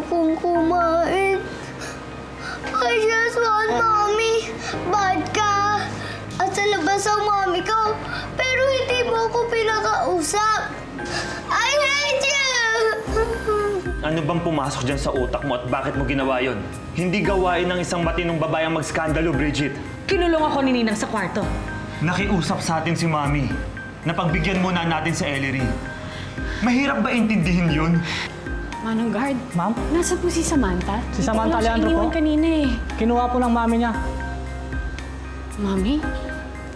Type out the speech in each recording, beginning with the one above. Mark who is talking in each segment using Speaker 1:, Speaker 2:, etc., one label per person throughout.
Speaker 1: ayokong kumain. I just want mommy. Bad ka. At sa labas ang mommy ko. Pero hindi mo ako pinakausap. I hate you!
Speaker 2: Ano bang pumasok dyan sa utak mo at bakit mo ginawa yon? Hindi gawain ng isang matinong babayang magskandalo, Bridget.
Speaker 3: Kinulong ako ni Ninang sa kwarto.
Speaker 2: Nakiusap sa atin si Mami na pagbigyan muna natin si Ellery. Mahirap ba intindihin yun?
Speaker 4: Manong Guard,
Speaker 5: Ma'am?
Speaker 4: nasa po si Samantha?
Speaker 5: Si Samantha Leandro po?
Speaker 4: Iniwan kanina eh.
Speaker 5: Kinuha po ng mami niya.
Speaker 4: Mami?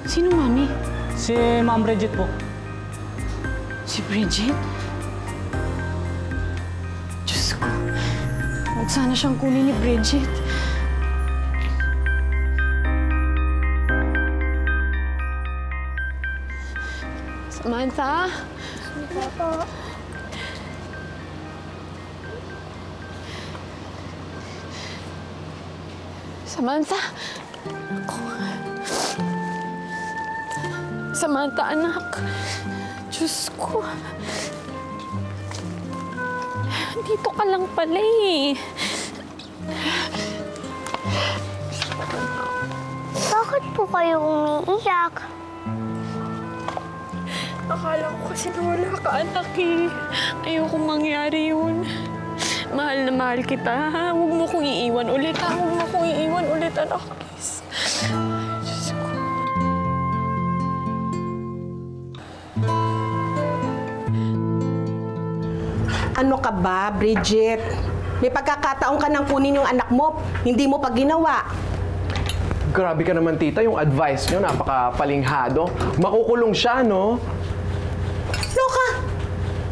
Speaker 4: Sino Mami?
Speaker 5: Si Ma'am Bridget po.
Speaker 4: Si Bridget? Diyos ko. Huwag sana siyang kunin ni Bridget. Samantha?
Speaker 1: Papa.
Speaker 4: Samantha? Ako. Samantha, anak. Diyos ko. Dito ka lang pala eh.
Speaker 1: Bakit po kayo umiiyak?
Speaker 4: Akala ko kasi na wala ka, anak eh. Ayoko mangyari yun. Mahal na mahal kita, ha? Huwag mo kong iiwan ulit, ha? Huwag mo kong iiwan ulit, anak. Please. Diyos ko.
Speaker 6: Ano ka ba, Bridget? May pagkakataon ka nang kunin yung anak mo, hindi mo pa ginawa.
Speaker 7: Grabe ka naman, tita. Yung advice nyo, napakapalinghado. Makukulong siya, no?
Speaker 6: Loka!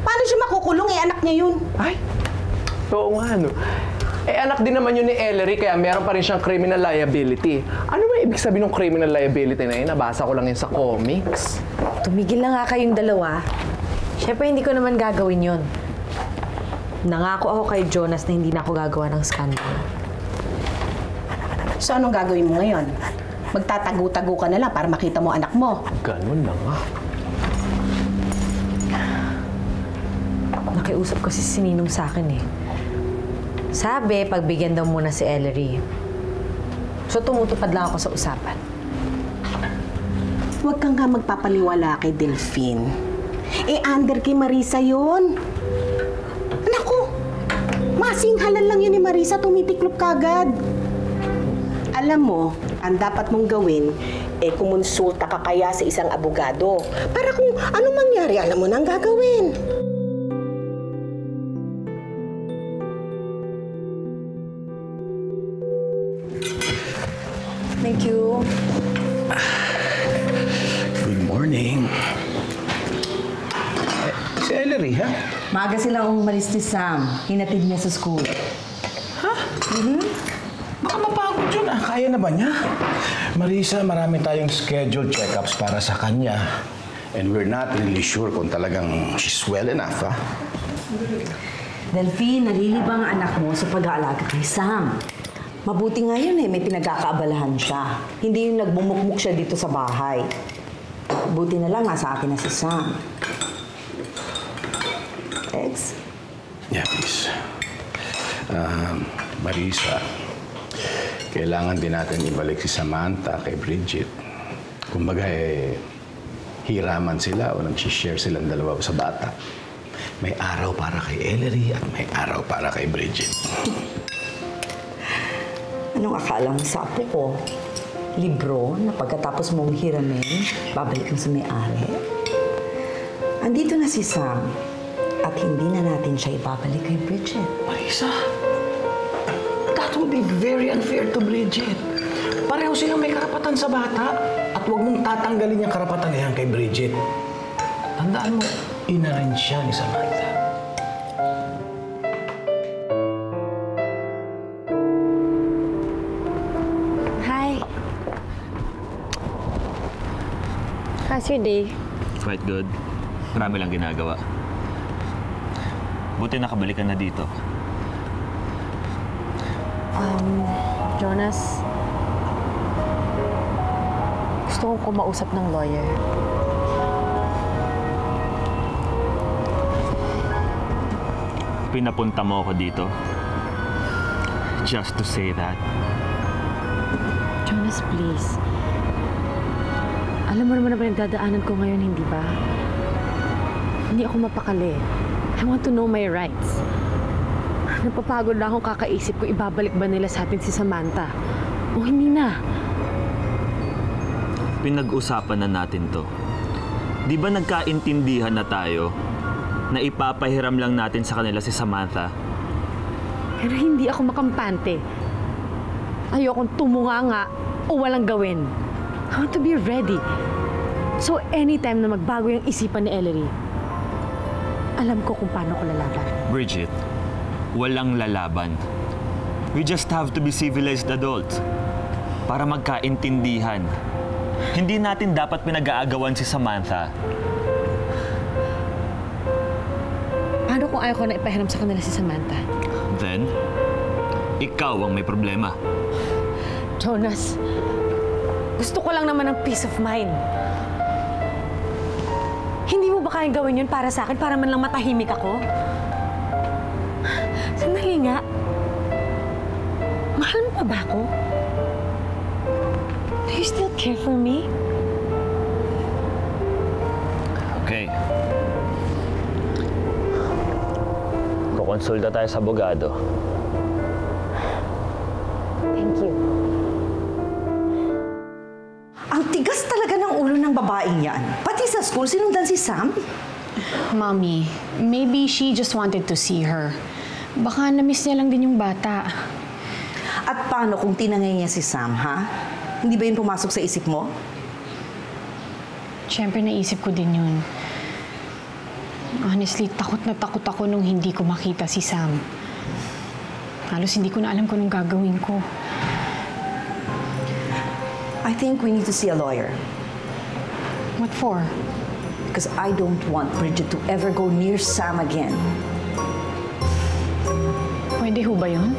Speaker 6: Paano siya makukulong? Eh, anak niya yun.
Speaker 7: Ay, oo nga, no? Eh, anak din naman yun ni Ellery, kaya meron pa rin siyang criminal liability. Ano ba ibig sabihin ng criminal liability na yun? Nabasa ko lang yun sa comics.
Speaker 3: Tumigil na nga kayong dalawa. Siyempre, hindi ko naman gagawin yon. Nangako ako kay Jonas na hindi na ako gagawa ng skandal.
Speaker 6: So, anong gagawin mo ngayon? Magtatago-tago ka na lang para makita mo anak mo.
Speaker 7: Ganun na nga.
Speaker 3: Nakiusap kasi si Ninong sa akin eh. Sabi, pagbigyan daw muna si Ellery. So, tumutupad lang ako sa usapan.
Speaker 6: Huwag kang nga magpapaniwala kay Delphine. Eh, under kay Marisa yun. Naku! Masinghalan lang yun ni Marisa, tumitiklop kagad. Alam mo, ang dapat mong gawin, eh kumonsulta ka kaya sa isang abogado. Para kung ano mangyari, alam mo na ang gagawin.
Speaker 3: Thank you.
Speaker 8: Good morning. Si Ellery, ha?
Speaker 9: Maaga silang umalis ni Sam. Hinatid niya sa school.
Speaker 8: Ha? Baka mapagod yun, ah. Kaya na ba niya? Marisa, marami tayong scheduled check-ups para sa kanya. And we're not really sure kung talagang she's well enough, ha?
Speaker 9: Delphine, nalilibang ang anak mo sa pag-aalaga kay Sam. Mabuti nga yun eh, may pinagkakaabalahan siya. Hindi yung nagbumukmuk siya dito sa bahay. Buti na lang nasa akin na si Sam. Ex?
Speaker 8: Yeah, please. Marisa, kailangan din natin ibalik si Samantha kay Bridget. Kumbaga hiraman sila o nag-share silang dalawa sa bata. May araw para kay Ellery at may araw para kay Bridget.
Speaker 9: Anong akala mo sa apo ko? Libro na pagkatapos mong hiramin, babalik mo sa may-ari? Andito na si Sam at hindi na natin siya ibabalik kay Bridget.
Speaker 8: Marisa, that would be very unfair to Bridget. Pareho silang may karapatan sa bata at huwag mong tatanggalin yung karapatan na yan kay Bridget. Tandaan mo, ina rin siya ni Samantha.
Speaker 4: Hi. How's your day?
Speaker 2: Quite good. Marami lang ginagawa. Buti nakabalik ka na dito.
Speaker 4: Jonas, gusto kong kumausap ng lawyer.
Speaker 2: Pinapunta mo ako dito just to say that.
Speaker 3: Jonas, please. Alam mo naman na pinagdadaanan ko ngayon, hindi ba? Hindi ako mapakali. I want to know my rights. Napapagod na akong kakaisip ko ibabalik ba nila sa atin si Samantha. O hindi na.
Speaker 2: Pinag-usapan na natin to. Di ba nagkaintindihan na tayo na ipapahiram lang natin sa kanila si Samantha?
Speaker 3: Pero hindi ako makampante. Ayokong tumunganga o walang gawin. I want to be ready. So anytime na magbago yung isipan ni Ellery, alam ko kung paano ko lalaban.
Speaker 2: Bridget, walang lalaban. We just have to be civilized adults para magkaintindihan. Hindi natin dapat pinag-aagawan si Samantha.
Speaker 3: Paano kung ayaw ko na ipahiram sa kanila si Samantha?
Speaker 2: Then, ikaw ang may problema.
Speaker 3: Jonas, gusto ko lang naman ng peace of mind. Hindi mo ba kayang gawin yun para sa akin, para man lang matahimik ako? Sandali nga. Mahal mo pa ba ako? Do you still care for me?
Speaker 2: Okay. Kukonsulta tayo sa abogado.
Speaker 3: Thank you.
Speaker 9: Ang tigas talaga ng ulo ng babaeng yan. Pati sa school, sinundan si Sam.
Speaker 4: Mommy, maybe she just wanted to see her. Baka na-miss niya lang din yung bata.
Speaker 9: At paano kung tinangay niya si Sam, ha? Hindi ba yun pumasok sa isip mo?
Speaker 4: Siyempre, naisip ko din yun. Honestly, takot na takot ako nung hindi ko makita si Sam. Halos hindi ko na alam kung anong gagawin ko.
Speaker 9: I think we need to see a lawyer.
Speaker 4: What for?
Speaker 9: Because I don't want Bridget to ever go near Sam again.
Speaker 4: Pwede ho ba yun?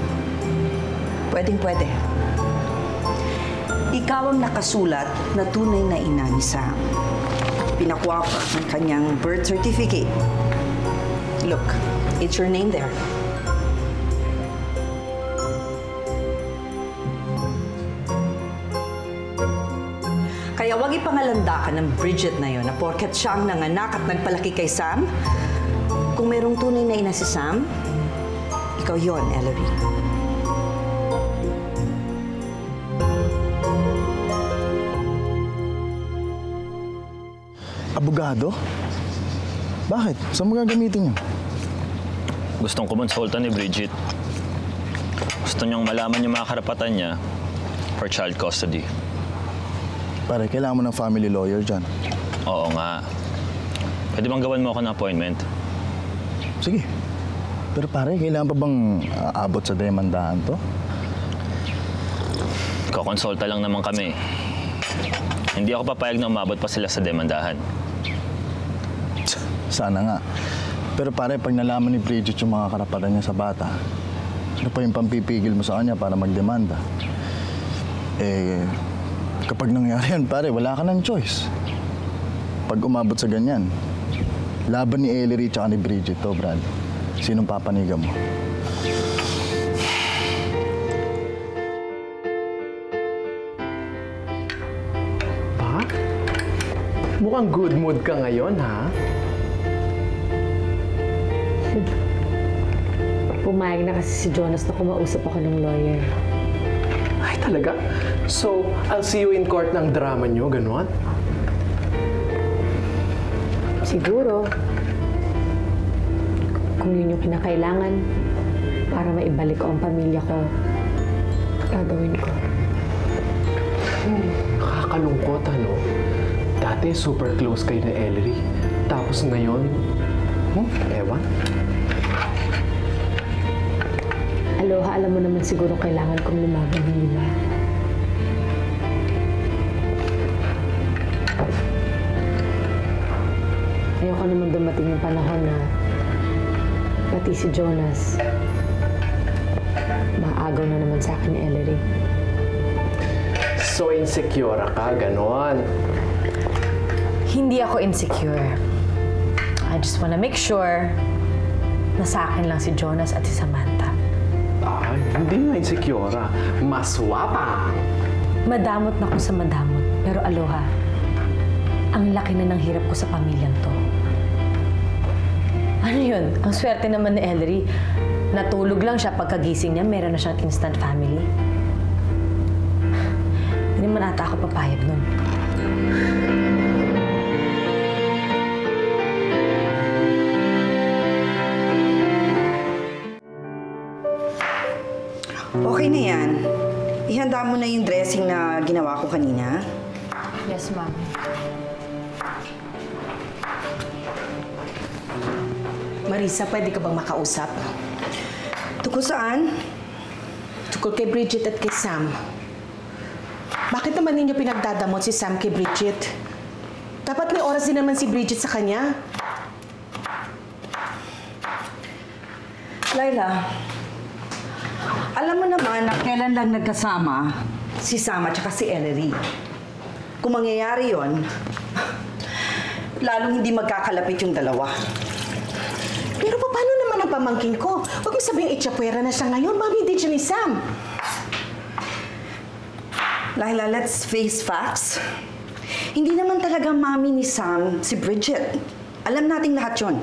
Speaker 9: Pwedeng-pwede. Ikaw ang nakasulat na tunay na ina ni Sam. Pinakuha ko ang kanyang birth certificate. Look, it's your name there. Kaya wag ipangalandakan ng Bridget na yon na porket siya ang nanganak at nagpalaki kay Sam. Kung merong tunay na ina si Sam, ikaw yon, Ellery.
Speaker 10: Abogado? Bakit? Saan mo gagamitin yun?
Speaker 2: Gustong kumonsulta ni Bridget. Gusto niyang malaman yung mga karapatan niya for child custody.
Speaker 10: Pare, kailangan mo ng family lawyer dyan.
Speaker 2: Oo nga. Pwede bang gawan mo ako ng appointment?
Speaker 10: Sige. Pero pare, kailangan pa bang aabot sa demandahan to?
Speaker 2: Kukonsulta lang naman kami. Hindi ako papayag na umabot pa sila sa demandahan.
Speaker 10: Sana nga. Pero pare, pag nalaman ni Bridget yung mga karapatan niya sa bata, ano pa yung pampipigil mo sa kanya para magdemanda? Kapag nangyari yan, pare, wala ka ng choice. Pag umabot sa ganyan, laban ni Ellery tsaka ni Bridget to, Brad. Sinong papanigan mo?
Speaker 7: Pa? Mukhang good mood ka ngayon, ha?
Speaker 3: Pumayag na kasi si Jonas na kumausap ako ng lawyer.
Speaker 7: Ay, talaga? So, I'll see you in court ng drama nyo, ganon?
Speaker 3: Siguro. Kung yun yung kinakailangan para maibalik ko ang pamilya ko, gagawin ko.
Speaker 7: Nakakalungkot, ano? Dati, super close kayo ni Ellery. Tapos ngayon, ewan.
Speaker 3: Aloha, alam mo naman siguro kailangan kong lumaban, hindi ba? Ayoko naman dumating yung panahon na pati si Jonas maagaw na naman sa akin ni Ellery.
Speaker 7: So insecure ka, ganon.
Speaker 3: Hindi ako insecure. I just wanna make sure na sa akin lang si Jonas at si Samantha.
Speaker 7: Ay, hindi nga insecure. Maswapang.
Speaker 3: Madamot na ako sa madamot. Pero aloha, ang laki na ng hirap ko sa pamilyang to. Ano yun? Ang swerte naman ni Ellery. Natulog lang siya pagkagising niya, meron na siyang instant family. Hindi man ata ako papayag nun.
Speaker 9: Okay na yan. Ihanda mo na yung dressing na ginawa ko kanina.
Speaker 3: Yes, ma'am.
Speaker 6: Marisa, pwede ka bang makausap?
Speaker 9: Tungkol saan?
Speaker 6: Tungkol kay Bridget at kay Sam. Bakit naman ninyo pinagdadamot si Sam kay Bridget? Dapat may oras din naman si Bridget sa kanya.
Speaker 9: Laila, alam mo naman na kailan lang nagkasama si Sam at saka si Ellery. Kung mangyayari yon, lalong hindi magkakalapit yung dalawa.
Speaker 6: Pero paano naman ang pamangkin ko? Huwag mo sabihin itsapwera na siya ngayon. Mami, hindi siya ni Sam.
Speaker 9: Laila, let's face facts. Hindi naman talaga mami ni Sam si Bridget. Alam nating lahat yon.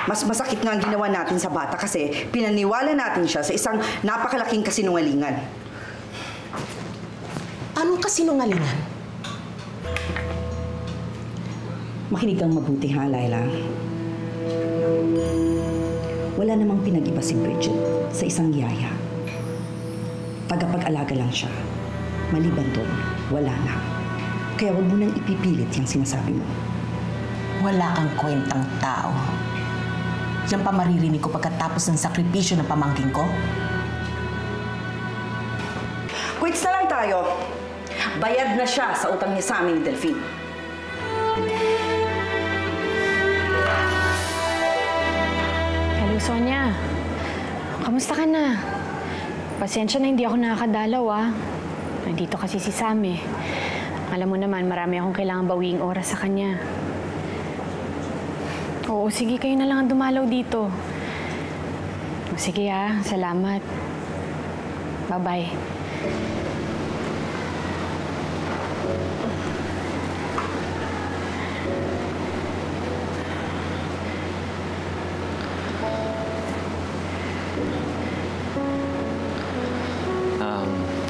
Speaker 9: Mas masakit nga ang ginawa natin sa bata kasi pinaniwala natin siya sa isang napakalaking kasinungalingan.
Speaker 6: Anong kasinungalingan?
Speaker 9: Makinig kang mabuti ha, Laila. Wala namang pinag-iba si Bridget sa isang yaya. Tagapag-alaga lang siya. Maliban doon, wala na. Kaya wag mo nang ipipilit yung sinasabi mo.
Speaker 6: Wala kang kwentang tao. Yan pa maririnig ko pagkatapos ng sakripisyo ng pamangkin ko?
Speaker 9: Quits na lang tayo. Bayad na siya sa utang niya sa amin ni Delphine.
Speaker 4: Hello, Sonia. Kamusta ka na? Pasensya na hindi ako nakakadalaw, ah. Nandito kasi si Sam, eh. Alam mo naman, marami akong kailangang bawiing oras sa kanya. Oo, sige, kayo na lang ang dumalaw dito. Sige, ah. Salamat. Bye-bye.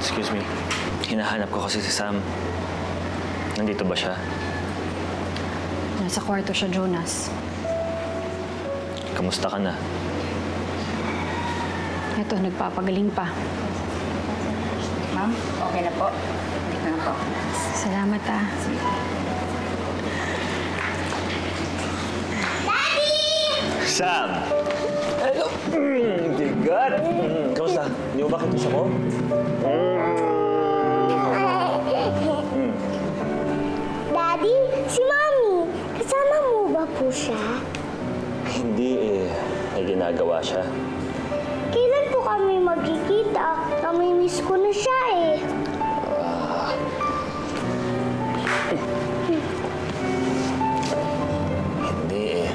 Speaker 2: Excuse me. Hinahanap ko kasi si Sam. Nandito ba siya?
Speaker 4: Nasa kwarto siya, Jonas.
Speaker 2: Kamusta ka na?
Speaker 4: Eto, nagpapagaling pa.
Speaker 9: Ma'am, okay na po. Dito na po.
Speaker 4: Salamat, ah.
Speaker 2: Sam! Hello! Tigat! Kamusta? Hindi mo ba kitus ako?
Speaker 1: Daddy, si Mommy, kasama mo ba po siya?
Speaker 2: Hindi eh. May ginagawa siya.
Speaker 1: Kailan po kami magkikita? Namimiss ko na siya eh.
Speaker 2: Hindi eh.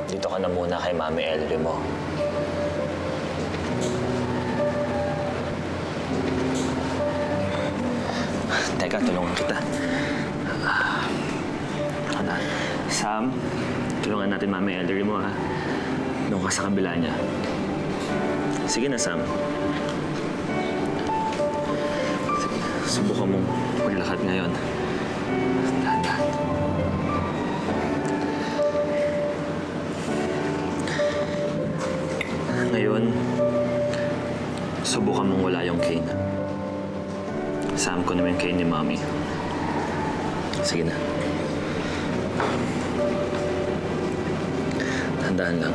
Speaker 2: Dito ka na muna kay Mami Ellery mo. Teka, tulungan kita. Ano? Sam, tulungan natin Mami Ellery mo, ha? Doon ka sa kabila niya. Sige na, Sam. Sige, subukan mong maglakad ngayon. Dahan-dahan. Ngayon, subukan mong wala yung cane. Sam ko naman yung cane ni Mami. Sige na. Handaan lang.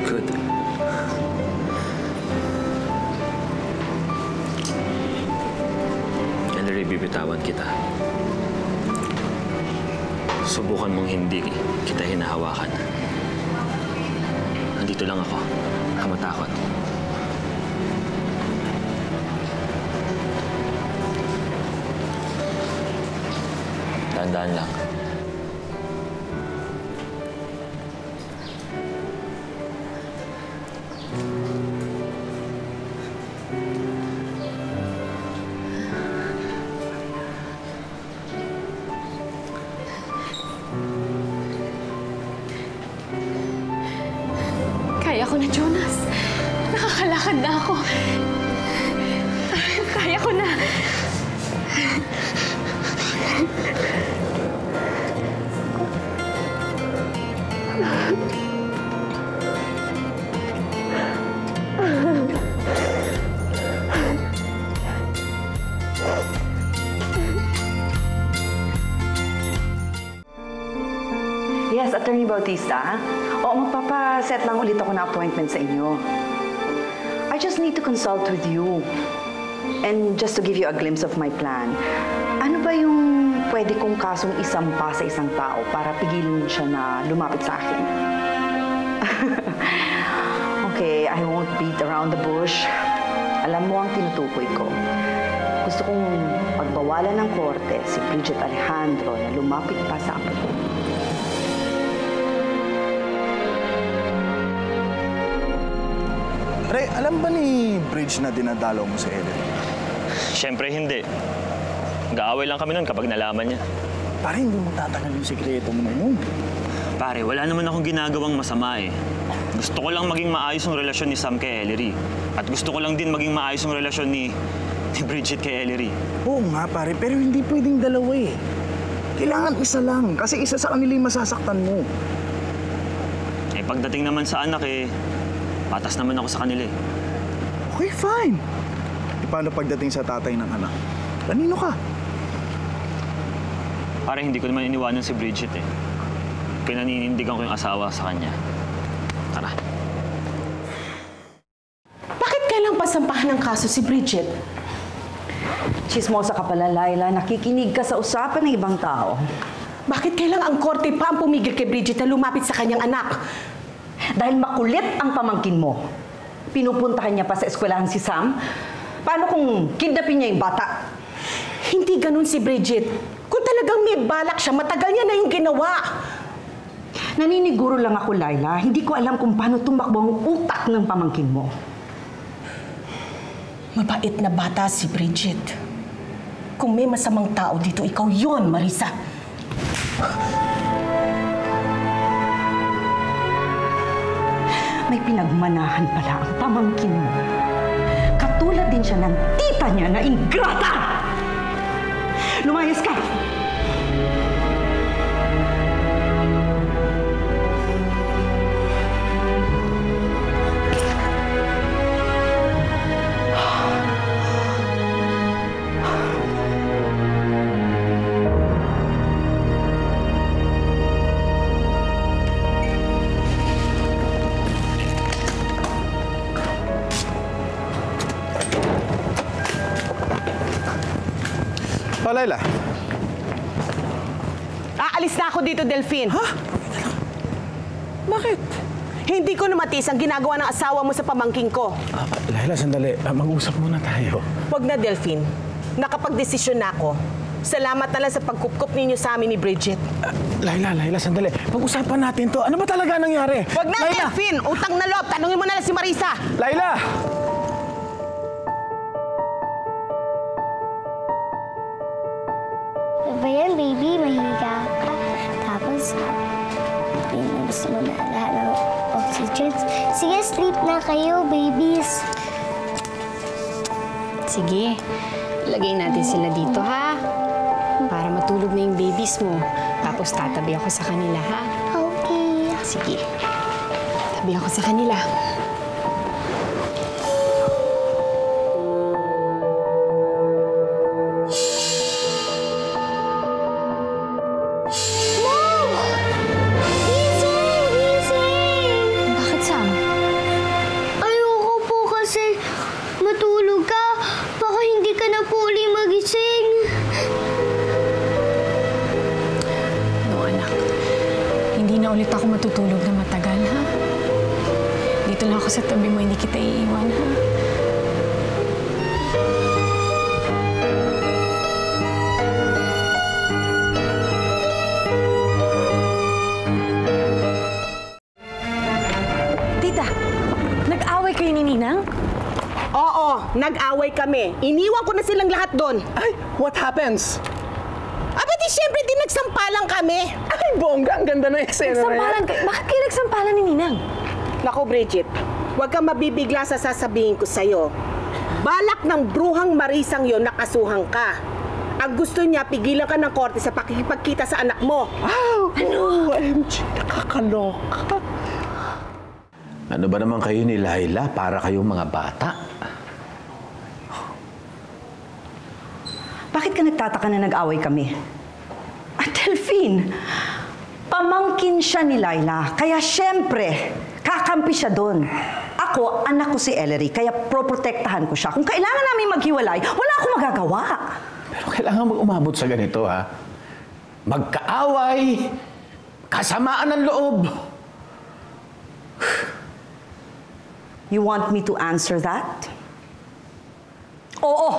Speaker 2: Good. Ellery, bibitawan kita. Subukan mong hindi kita hinahawakan. Nandito lang ako. Huwag ka matakot. Dahan-dahan lang.
Speaker 4: na, Jonas. Nakakalakad na ako. Kaya ko na.
Speaker 9: Yes, Attorney Bautista. Oo, magpapaset lang ulit ako ng appointment sa inyo. I just need to consult with you. And just to give you a glimpse of my plan, ano ba yung pwede kong kasong isampa sa isang tao para pigilin siya na lumapit sa akin? Okay, I won't beat around the bush. Alam mo ang tinutukoy ko. Gusto kong pagbawalan ng korte si Bridget Alejandro na lumapit pa sa apo ko.
Speaker 10: Pre, alam ba ni Bridge na dinadalaw mo si Ellery?
Speaker 2: Siyempre hindi. Mag-aaway lang kami nun kapag nalaman niya.
Speaker 10: Pare, hindi mo tatagal yung sikreto mo na yun.
Speaker 2: Pare, wala naman akong ginagawang masama eh. Gusto ko lang maging maayos yung relasyon ni Sam kay Ellery. At gusto ko lang din maging maayos yung relasyon ni Bridget kay Ellery.
Speaker 10: Oo nga, pare, pero hindi pwedeng dalawa eh. Kailangan isa lang, kasi isa sa kanila yung masasaktan mo.
Speaker 2: Eh, pagdating naman sa anak eh, patas naman ako sa kanila eh.
Speaker 10: Okay, fine. E paano pagdating sa tatay ng anak? Kanino ka?
Speaker 2: Pare, hindi ko naman iniwanan si Bridget eh. Pinaninindigan ko yung asawa sa kanya. Tara.
Speaker 6: Bakit kailang pasampahan ng kaso si Bridget?
Speaker 9: Chismosa ka pala, Laila. Nakikinig ka sa usapan ng ibang tao.
Speaker 6: Bakit kailang ang korte pa ang pumigil kay Bridget na lumapit sa kanyang anak?
Speaker 9: Dahil makulit ang pamangkin mo. Pinupuntahan niya pa sa eskwelahan si Sam. Paano kung kidnapin niya yung bata?
Speaker 6: Hindi ganun si Bridget. Kung talagang may balak siya, matagal niya na yung ginawa.
Speaker 9: Naniniguro lang ako, Laila. Hindi ko alam kung paano tumakbo ang utak ng pamangkin mo.
Speaker 6: Mabait na bata si Bridget. Kung may masamang tao dito, ikaw yon, Marisa.
Speaker 9: May pinagmanahan pala ang pamangkin mo. Katulad din siya ng tita niya na ingrata! Lumayas ka!
Speaker 7: Laila.
Speaker 6: Aalis na ako dito, Delphine.
Speaker 7: Ha? Bakit?
Speaker 6: Hindi ko na matiis ang ginagawa ng asawa mo sa pamangking ko.
Speaker 7: Laila, sandali. Mag-usap muna tayo.
Speaker 6: Huwag na, Delphine. Nakapag-desisyon na ako. Salamat na lang sa pagkupkup ninyo sa amin ni Bridget.
Speaker 7: Laila, sandali. Pag-usapan natin to. Ano ba talaga nangyari?
Speaker 6: Huwag na,
Speaker 7: Laila!
Speaker 6: Delphine! Utang na loob! Tanungin mo na lang si Marisa!
Speaker 7: Laila!
Speaker 1: Ba yan, baby? Mahiga ka. Tapos, gusto mo na lahat ng oxygen. Sige, sleep na kayo, babies.
Speaker 4: Sige, lagay natin sila dito, ha? Para matulog na yung babies mo. Tapos tatabi ako sa kanila, ha?
Speaker 1: Okay.
Speaker 4: Sige. Tabi ako sa kanila. Ulit ako matutulog na matagal, ha? Dito lang ako sa tabi mo, hindi kita iiwan, ha?
Speaker 3: Tita, nag-away kayo ni Ninang?
Speaker 6: Oo, nag-away kami. Iniwan ko na silang lahat doon.
Speaker 7: Ay, what happens?
Speaker 6: Di siyempre din nagsampalan kami.
Speaker 7: Ay, bongga. Ang ganda ng eksena na yan.
Speaker 3: Nagsampalan kayo? Bakit kayo nagsampalan ni Ninang?
Speaker 6: Naku, Bridget, huwag kang mabibigla sa sasabihin ko sa'yo. Balak ng bruhang Marisang yon nakasuhan ka. Ang gusto niya, pigilan ka ng korte sa pakikipagkita sa anak mo.
Speaker 8: Wow! Ano? OMG, nakakaloka. Ano ba naman kayo ni Laila para kayong mga bata?
Speaker 9: Bakit ka nagtataka na nag-away kami? At Delphine, pamangkin siya ni Laila, kaya syempre, kakampi siya doon. Ako, anak ko si Ellery, kaya proprotektahan ko siya. Kung kailangan namin maghiwalay, wala akong magagawa.
Speaker 8: Pero kailangan mag-umabot sa ganito, ha? Magkaaway, kasamaan ng loob.
Speaker 9: You want me to answer that? Oo!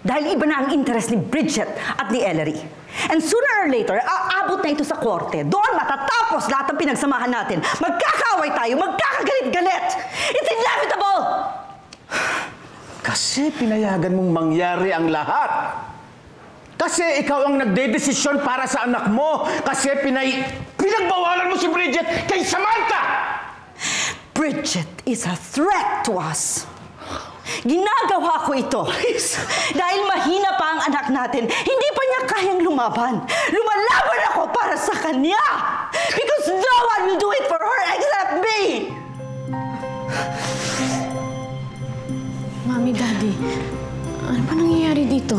Speaker 9: Dahil iba na ang interest ni Bridget at ni Ellery. And sooner or later, aabot na ito sa korte. Doon matatapos lahat ng pinagsamahan natin. Magkakaaway tayo, magkakagalit-galit. It's inevitable!
Speaker 8: Kasi pinayagan mong mangyari ang lahat. Kasi ikaw ang nagdedesisyon para sa anak mo. Kasi pinagbawalan mo si Bridget kay Samantha!
Speaker 9: Bridget is a threat to us. Ginagawa ko ito dahil mahina pa ang anak natin. Hindi pa niya kayang lumaban. Lumalaban ako para sa kanya. Because no one will do it for her except me.
Speaker 4: Mami, Daddy, ano ba nangyayari dito?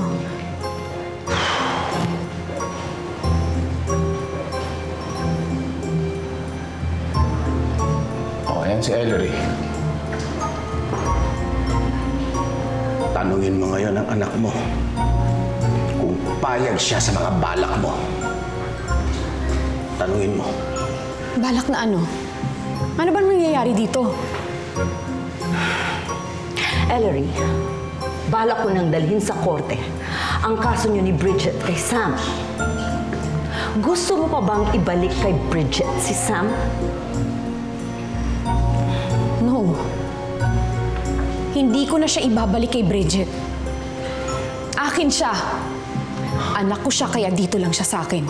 Speaker 8: O, ayan si Ellery. Tanungin mo ngayon ang anak mo kung payag siya sa mga balak mo. Tanungin mo.
Speaker 4: Balak na ano? Ano ba nangyayari dito?
Speaker 9: Ellery, balak ko nang dalhin sa korte ang kaso niyo ni Bridget kay Sam. Gusto mo pa bang ibalik kay Bridget si Sam?
Speaker 4: No. Hindi ko na siya ibabalik kay Bridget. Akin siya. Anak ko siya, kaya dito lang siya sa akin.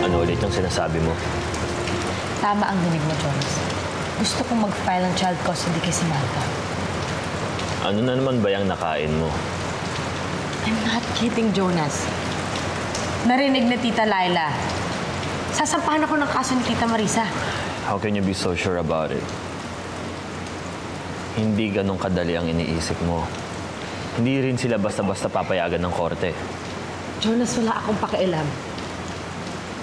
Speaker 2: Ano ulit yung sinasabi mo?
Speaker 3: Tama ang dinig mo, Jonas. Gusto kong mag-file ng child custody kay Samantha.
Speaker 2: Ano na naman ba yung nakain mo?
Speaker 3: I'm not kidding, Jonas. Narinig na Tita Laila. Sasampahan ako ng kaso ni Tita Marisa.
Speaker 2: How can you be so sure about it? Hindi ganun kadali ang iniisip mo. Hindi rin sila basta-basta papayagan ng korte.
Speaker 3: Jonas, wala akong pakialam.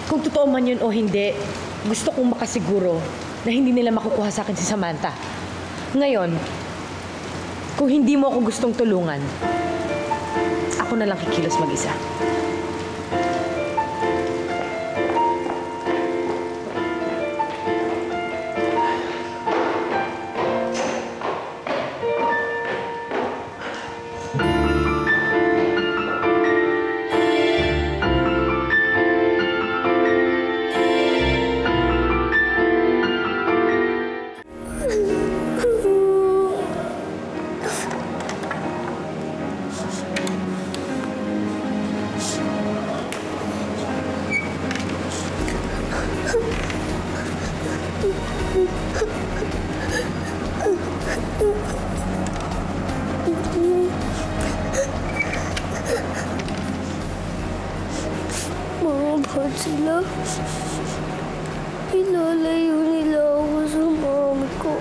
Speaker 3: Kung totoo man yun o hindi, gusto kong makasiguro na hindi nila makukuha sa akin si Samantha. Ngayon, kung hindi mo ako gustong tulungan, ako na lang kikilos mag-isa.
Speaker 1: Mahal sila. Ilalayo nila ako sa mami ko.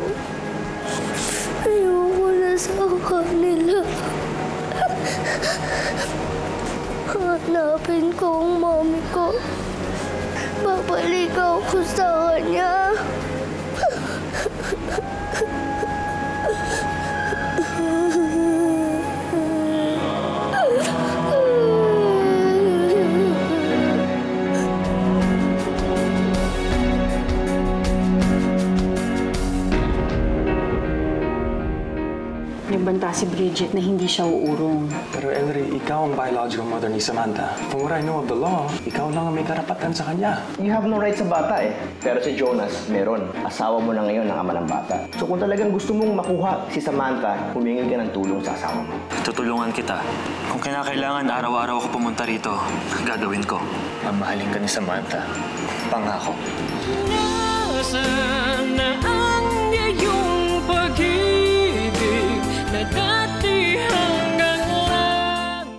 Speaker 1: Ayoko na sa kanila. Hanapin ko ang mami ko. Babalik ako sa kanya.
Speaker 3: Nagbanta si Bridget.
Speaker 11: Bridget na hindi siya uurong.
Speaker 12: Pero Ellery, ikaw ang biological mother ni Samantha. From what I know of the law, ikaw lang ang may karapatan sa kanya.
Speaker 13: You have no right sa bata eh. Pero si Jonas, meron. Asawa mo na ngayon ang ama ng bata. So kung talagang gusto mong makuha si Samantha, humingi ka ng tulong sa asawa mo.
Speaker 2: Tutulungan kita. Kung kinakailangan araw-araw ako pumunta rito, gagawin ko. Mamahalin ka ni Samantha. Pangako.
Speaker 4: Nasaan na ang iyong pag-ibig na